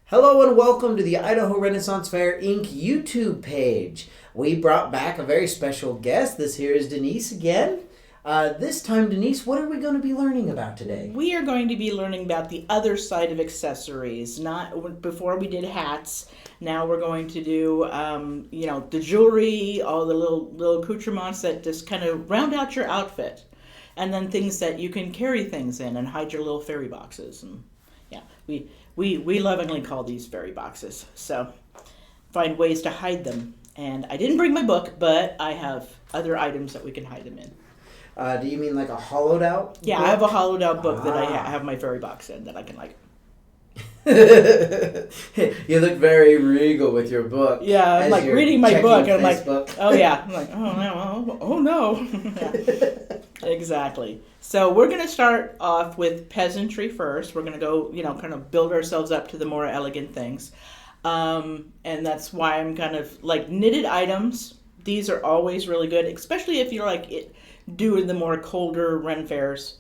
Hello and welcome to the Idaho Renaissance Fair Inc. YouTube page. We brought back a very special guest. This here is Denice again. This time, Denice, what are we going to be learning about today? We are going to be learning about the other side of accessories. Not before we did hats. Now we're going to do, the jewelry, all the little accoutrements that just kind of round out your outfit, and then things that you can carry things in and hide your little fairy boxes. And yeah, we lovingly call these fairy boxes. So find ways to hide them. And I didn't bring my book, but I have other items that we can hide them in. Do you mean like a hollowed out Yeah, book? I have a hollowed out book that I have my fairy box in that I can You look very regal with your book. Yeah, I'm like you're reading my checking book and I'm Facebook. like, oh yeah. I'm like, oh no. Yeah, exactly. So we're going to start off with peasantry first. We're going to go, kind of build ourselves up to the more elegant things. And that's why I'm kind of like knitted items. These are always really good, especially if you're doing the more colder Ren fairs.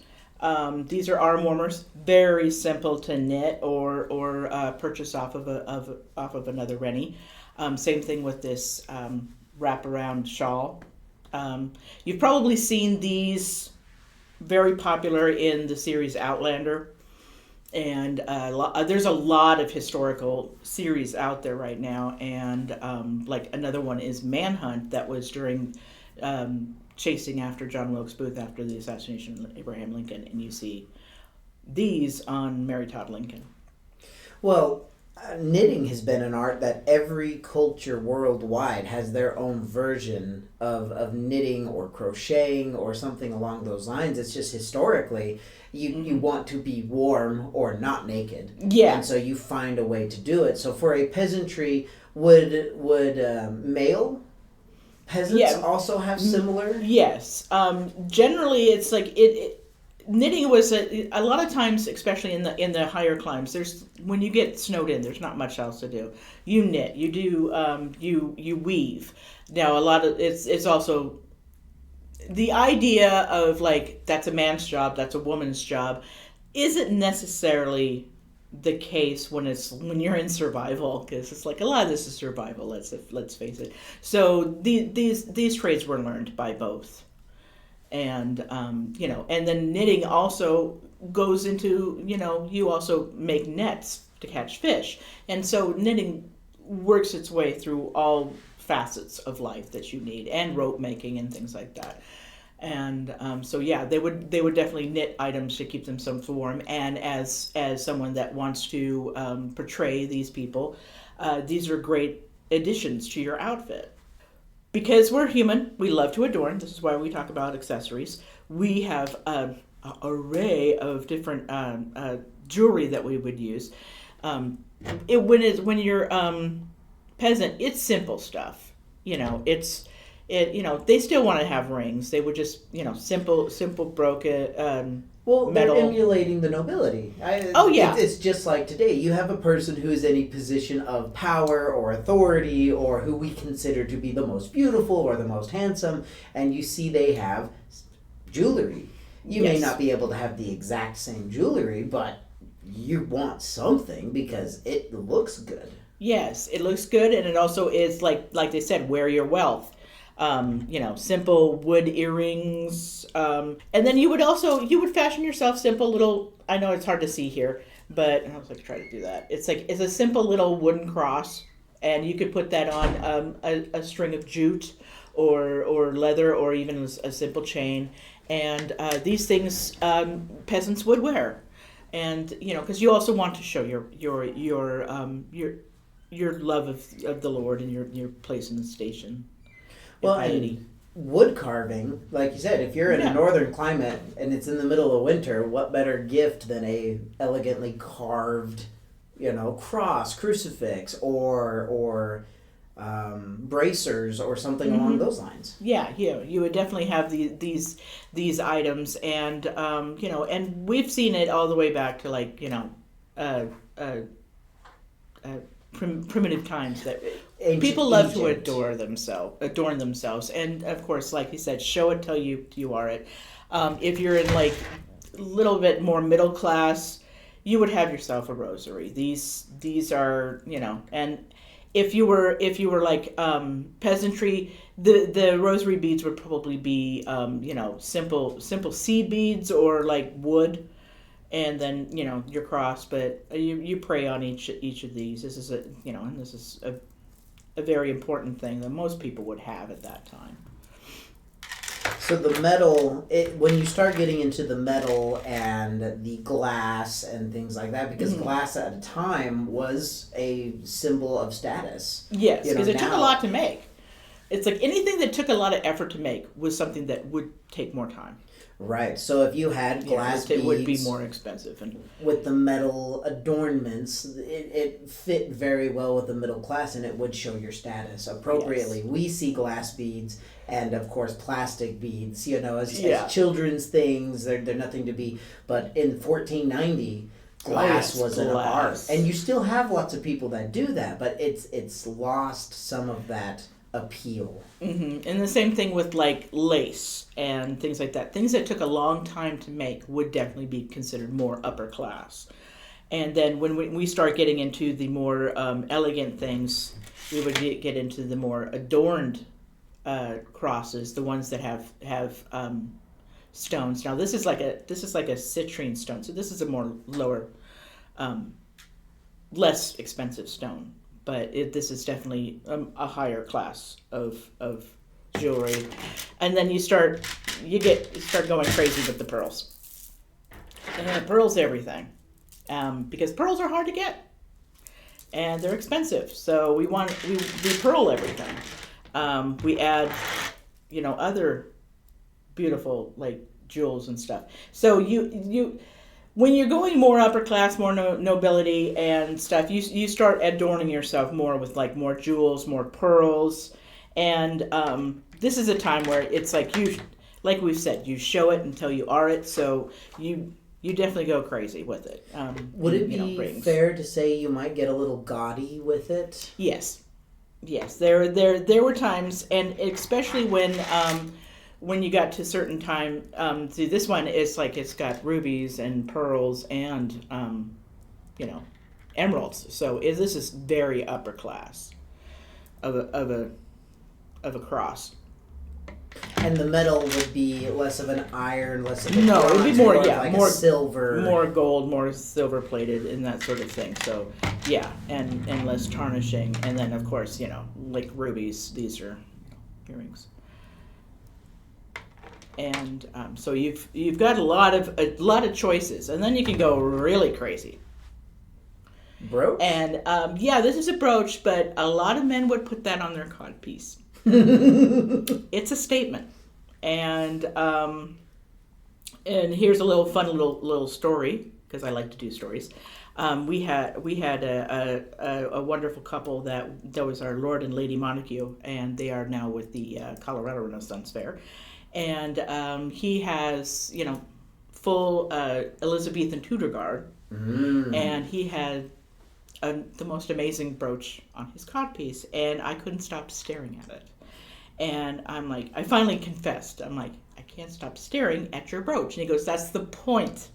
These are arm warmers, very simple to knit or purchase off of another Rennie. Same thing with this wraparound shawl. You've probably seen these very popular in the series Outlander, and there's a lot of historical series out there right now. And like another one is Manhunt, that was during chasing after John Wilkes Booth after the assassination of Abraham Lincoln, and you see these on Mary Todd Lincoln. Well, knitting has been an art that every culture worldwide has their own version of knitting or crocheting or something along those lines. It's just historically you want to be warm or not naked. Yeah. And so you find a way to do it. So for a peasantry, would male peasants also have similar? Yes. Generally, it's like knitting was a lot of times, especially in the higher climes. There's when you get snowed in, there's not much else to do. You knit, you do, you weave. Now a lot of it's also the idea of like that's a man's job, that's a woman's job, isn't necessarily the case when you're in survival, because it's like a lot of this is survival. Let's face it. So these trades were learned by both, and and then knitting also goes into you also make nets to catch fish, and so knitting works its way through all facets of life that you need, and rope making and things like that. And so yeah, they would definitely knit items to keep themselves warm. And as someone that wants to portray these people, these are great additions to your outfit. Because we're human, we love to adorn. This is why we talk about accessories. We have an array of different jewelry that we would use. When you're peasant, it's simple stuff. They still want to have rings. They would just, simple broken Well, metal. they're emulating the nobility. It's just like today. You have a person who is in a position of power or authority, or who we consider to be the most beautiful or the most handsome, and you see they have jewelry. You may not be able to have the exact same jewelry, but you want something because it looks good. Yes, it looks good, and it also is like they said, wear your wealth. Simple wood earrings, and then you would fashion yourself simple little. I know it's hard to see here, but I was like try to do that. It's a simple little wooden cross, and you could put that on a string of jute or leather, or even a simple chain. And these things peasants would wear, and because you also want to show your love of the Lord and your place in the station. Well, and wood carving, like you said, if you're in a northern climate and it's in the middle of winter, what better gift than a elegantly carved, cross, crucifix, or bracers, or something along those lines. Yeah, you would definitely have these items, and and we've seen it all the way back to primitive times that Ancient people love Egypt. to adorn themselves, and of course, like you said, show it till you are it. If you're in like a little bit more middle class, you would have yourself a rosary. These are, you know, and if you were like peasantry, the rosary beads would probably be you know, simple seed beads or like wood, and then, you know, your cross. But you pray on each of these. This is a, you know, and this is a very important thing that most people would have at that time. So the metal, when you start getting into the metal and the glass and things like that, because glass at a time was a symbol of status. Yes, because it took a lot to make. It's like anything that took a lot of effort to make was something that would take more time. Right. So if you had glass beads, it would be more expensive, and with the metal adornments, it fit very well with the middle class, and it would show your status appropriately. Yes. We see glass beads and, of course, plastic beads, you know, as children's things. They're nothing to be. But in 1490, glass was an art, and you still have lots of people that do that, but it's lost some of that appeal. And the same thing with like lace and things like that. Things that took a long time to make would definitely be considered more upper class. And then when we start getting into the more elegant things, we would get into the more adorned crosses, the ones that have stones. Now this is like a citrine stone, so this is a more lower, less expensive stone. But this is definitely a higher class of jewelry. And then you start going crazy with the pearls. And pearls everything. Because pearls are hard to get. And they're expensive. So we pearl everything. We add, you know, other beautiful like jewels and stuff. So you when you're going more upper class, more nobility and stuff, you start adorning yourself more with like more jewels, more pearls, and this is a time where it's like like we've said, you show it until you are it. So you definitely go crazy with it. Would it be fair to say you might get a little gaudy with it? Yes. There were times, and especially when you got to a certain time, see, this one is like it's got rubies and pearls and, you know, emeralds. So this is very upper class of a cross. And the metal would be less of an iron, less of a bronze, it would be more like more silver, more gold, more silver plated, and that sort of thing. So yeah, and less tarnishing, and then of course, you know, like rubies. These are earrings. And so you've got a lot of choices, and then you can go really crazy. Brooch? And this is a brooch, but a lot of men would put that on their codpiece. It's a statement, and here's a little fun little story, because I like to do stories. We had a wonderful couple that was our Lord and Lady Montague, and they are now with the Colorado Renaissance Fair. And he has, you know, full Elizabethan Tudor guard, and he had the most amazing brooch on his codpiece, and I couldn't stop staring at it. And I'm like, I finally confessed. I'm like, I can't stop staring at your brooch. And he goes, that's the point.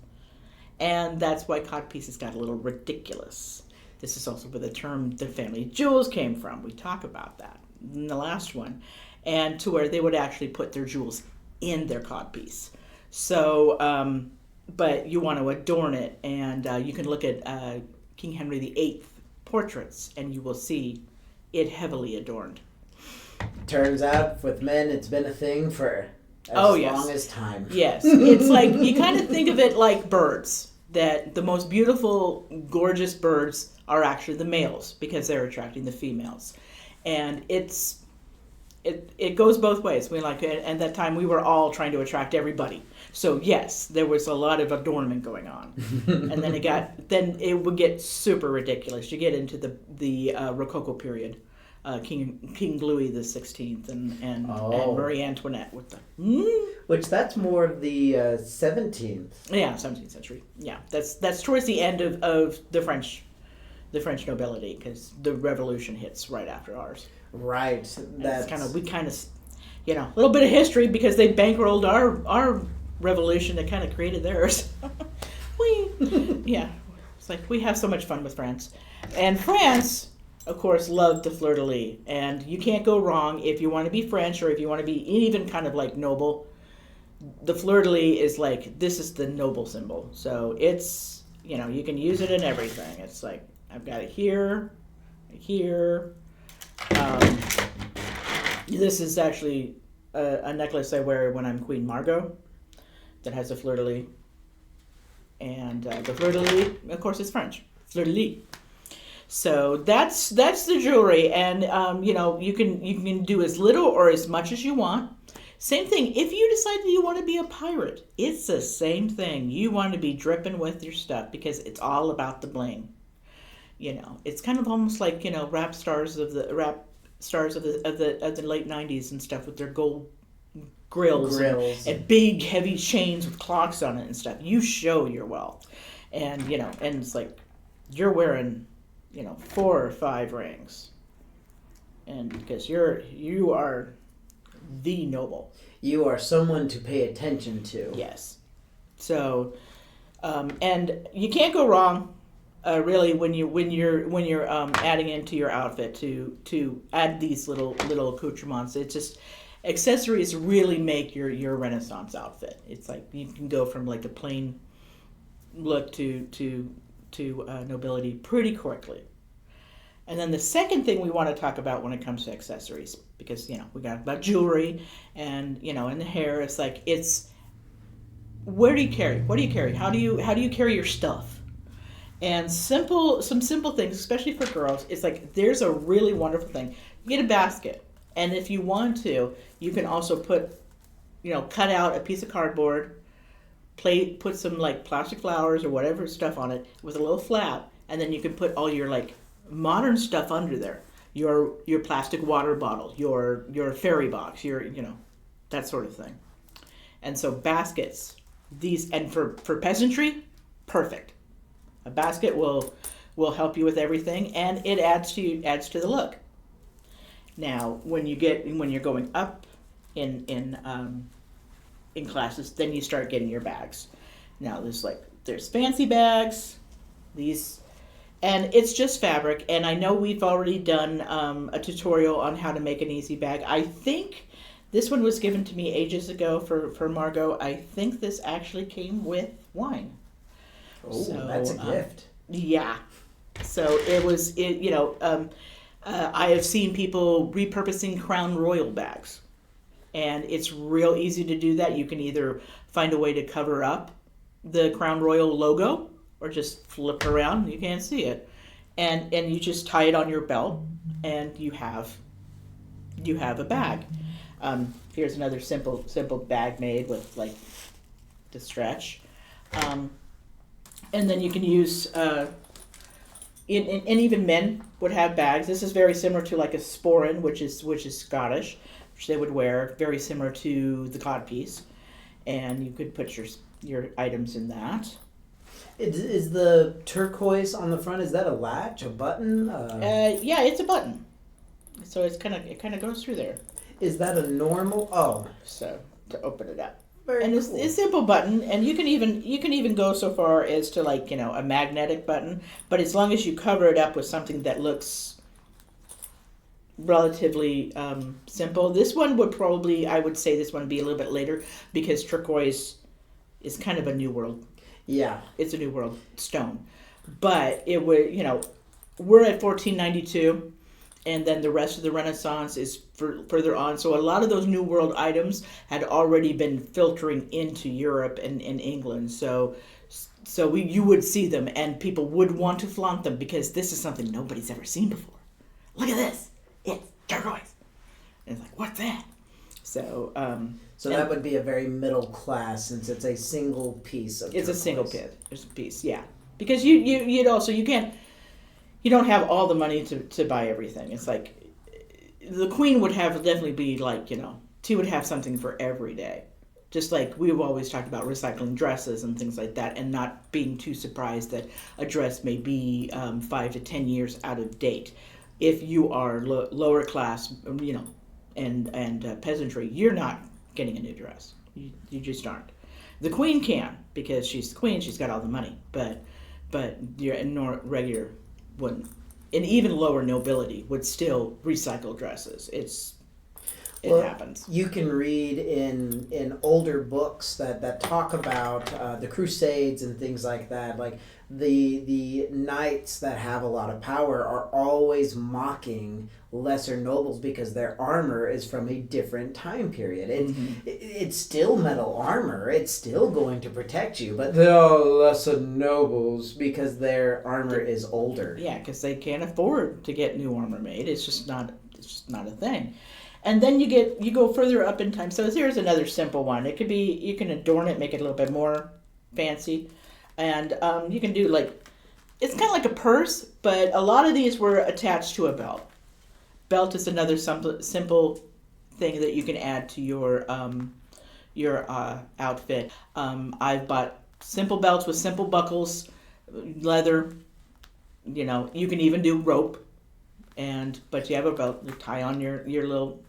And that's why codpieces got a little ridiculous. This is also where the term the family jewels came from. We talk about that in the last one. And to where they would actually put their jewels in their codpiece. So, but you want to adorn it, and you can look at King Henry VIII portraits, and you will see it heavily adorned. Turns out, with men, it's been a thing for as long as time. Yes, it's like, you kind of think of it like birds, that the most beautiful, gorgeous birds are actually the males, because they're attracting the females. And it goes both ways. We like, at that time we were all trying to attract everybody. So yes, there was a lot of adornment going on, and then it would get super ridiculous. You get into the Rococo period, King Louis the 16th and Marie Antoinette with the which that's more of the 17th. Yeah, 17th century. Yeah, that's towards the end of the French nobility, because the revolution hits right after ours. Right. That's we kind of, you know, a little bit of history, because they bankrolled our revolution that kind of created theirs. Yeah. It's like we have so much fun with France. And France, of course, loved the fleur-de-lis. And you can't go wrong if you want to be French or if you want to be even kind of like noble. The fleur-de-lis is like, this is the noble symbol. So it's, you can use it in everything. It's like, I've got it here, here. This is actually a necklace I wear when I'm Queen Margot that has a fleur-de-lis. And the fleur-de-lis, of course, is French. Fleur-de-lis. So that's the jewelry, and you can do as little or as much as you want. Same thing. If you decide that you want to be a pirate, it's the same thing. You want to be dripping with your stuff because it's all about the bling. It's kind of almost like rap stars of the late '90s and stuff with their gold grills. And big heavy chains with clocks on it and stuff. You show your wealth, and and it's like you're wearing 4 or 5 rings, and because you are the noble. You are someone to pay attention to. Yes. So, and you can't go wrong, really, when you're adding into your outfit to add these little accoutrements. It's just accessories really make your Renaissance outfit. It's like you can go from like a plain look to nobility pretty quickly. And then the second thing we want to talk about when it comes to accessories, because we got about jewelry and and the hair, it's where do you carry? What do you carry? How do you carry your stuff? And some simple things, especially for girls, it's like there's a really wonderful thing. You get a basket, and if you want to, you can also put cut out a piece of cardboard, put some like plastic flowers or whatever stuff on it with a little flap, and then you can put all your like modern stuff under there. Your plastic water bottle, your fairy box, your that sort of thing. And so baskets, and for peasantry, perfect. A basket will help you with everything, and it adds to the look. Now, when you're going up in classes, then you start getting your bags. Now there's fancy bags, and it's just fabric. And I know we've already done a tutorial on how to make an easy bag. I think this one was given to me ages ago for Margot. I think this actually came with wine. Oh, so, that's a gift. Yeah. So I have seen people repurposing Crown Royal bags. And it's real easy to do that. You can either find a way to cover up the Crown Royal logo or just flip around. You can't see it. And you just tie it on your belt and you have a bag. Here's another simple bag made with like the stretch. And then you can use, and even men would have bags. This is very similar to like a sporran, which is Scottish, which they would wear, very similar to the codpiece. And you could put your items in that. Is the turquoise on the front, is that a latch, a button? Yeah, it's a button. So it kind of goes through there. Is that a normal? Oh. So to open it up. And it's a simple button, and you can even go so far as to like a magnetic button. But as long as you cover it up with something that looks relatively simple, this one would probably, I would say, this one would be a little bit later because turquoise is kind of a new world. Yeah, it's a new world stone, but it would we're at 1492. And then the rest of the Renaissance is further on. So a lot of those New World items had already been filtering into Europe and England. So you would see them, and people would want to flaunt them because this is something nobody's ever seen before. Look at this. It's turquoise. And it's like, what's that? So that would be a very middle class since it's a single piece of turquoise. It's a single piece, yeah. Because you can't... You don't have all the money to buy everything. It's like the queen would definitely be like, she would have something for every day. Just like we've always talked about recycling dresses and things like that and not being too surprised that a dress may be 5 to 10 years out of date. If you are lower class, and peasantry, you're not getting a new dress. You just aren't. The queen can because she's the queen. She's got all the money. But but your regular wouldn't. And even lower nobility would still recycle dresses. It happens. You can read in older books that talk about the Crusades and things like that. Like the knights that have a lot of power are always mocking lesser nobles because their armor is from a different time period. It's still metal armor. It's still going to protect you, but they're lesser nobles because their armor is older. Yeah, because they can't afford to get new armor made. It's just not a thing. And then you go further up in time. So here's another simple one. It could be, you can adorn it, make it a little bit more fancy. And you can do it's kind of like a purse, but a lot of these were attached to a belt. Belt is another simple thing that you can add to your outfit. I've bought simple belts with simple buckles, leather. You know, you can even do rope. But you have a belt, you tie on your little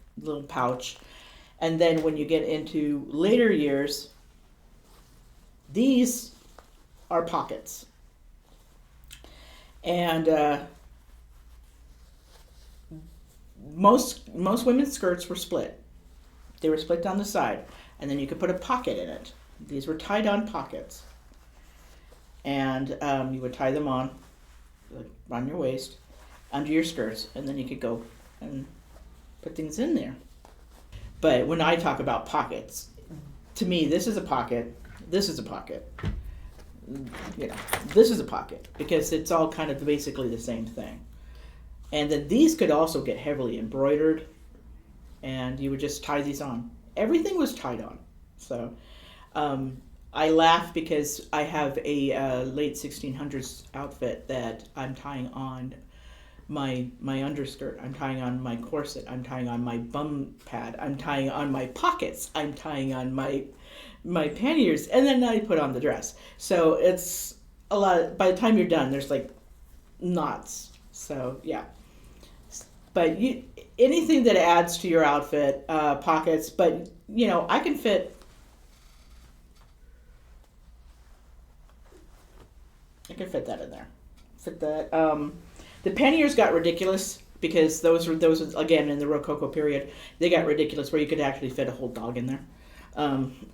pouch. And then when you get into later years, these are pockets. And most women's skirts were split. They were split down the side, and then you could put a pocket in it. These were tied on pockets. And you would tie them on your waist, under your skirts, and then you could go and put things in there. But when I talk about pockets, to me, this is a pocket, this is a pocket, this is a pocket, because it's all kind of basically the same thing. And then these could also get heavily embroidered, and you would just tie these on. Everything was tied on. So I laugh because I have a late 1600s outfit that I'm tying on my underskirt, I'm tying on my corset, I'm tying on my bum pad, I'm tying on my pockets, I'm tying on my panniers, and then I put on the dress. So it's a lot. By the time you're done, there's knots. So yeah. But anything that adds to your outfit, pockets. But I can fit. I can fit that in there. Fit that. The panniers got ridiculous because those again in the Rococo period. They got ridiculous where you could actually fit a whole dog in there,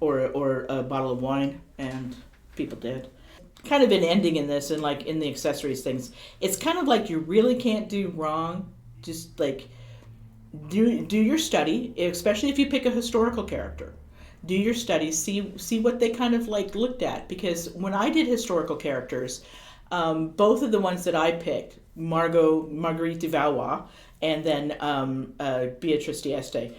or a bottle of wine, and people did. Kind of an ending in this, and in the accessories things, it's kind of like you really can't do wrong. Just do your study, especially if you pick a historical character. Do your study, see what they kind of looked at, because when I did historical characters, both of the ones that I picked, Marguerite de Valois, and then Beatrice d'Este,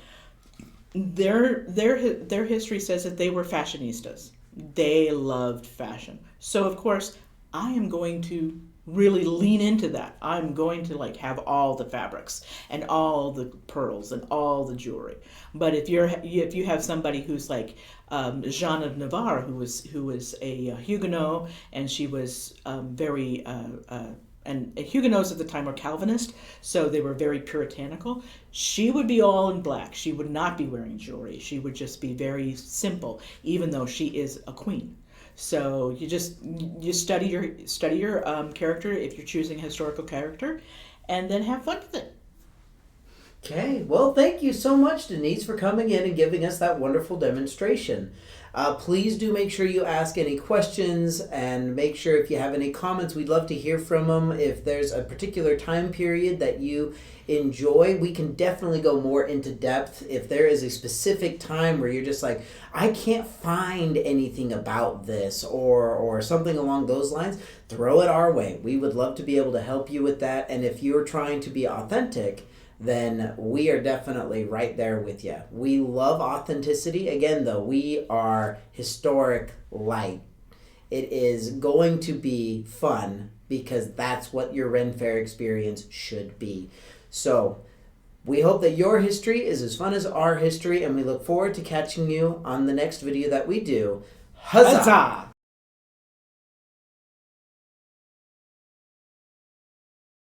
their history says that they were fashionistas. They loved fashion. So of course, I am going to really lean into that. I'm going to have all the fabrics and all the pearls and all the jewelry. But if you have somebody who's Jeanne of Navarre, who was a Huguenot, and she was very and Huguenots at the time were Calvinist, so they were very puritanical. She would be all in black. She would not be wearing jewelry. She would just be very simple, even though she is a queen. So you study your character if you're choosing a historical character, and then have fun with it. Okay, well, thank you so much, Denice, for coming in and giving us that wonderful demonstration. Please do make sure you ask any questions, and make sure if you have any comments, we'd love to hear from them. If there's a particular time period that you enjoy, we can definitely go more into depth. If there is a specific time where you're just I can't find anything about this, or something along those lines, throw it our way. We would love to be able to help you with that. And if you're trying to be authentic, then we are definitely right there with you. We love authenticity. Again, though, we are historic light. It is going to be fun because that's what your Ren Fair experience should be. So we hope that your history is as fun as our history, and we look forward to catching you on the next video that we do. Huzzah! Huzzah!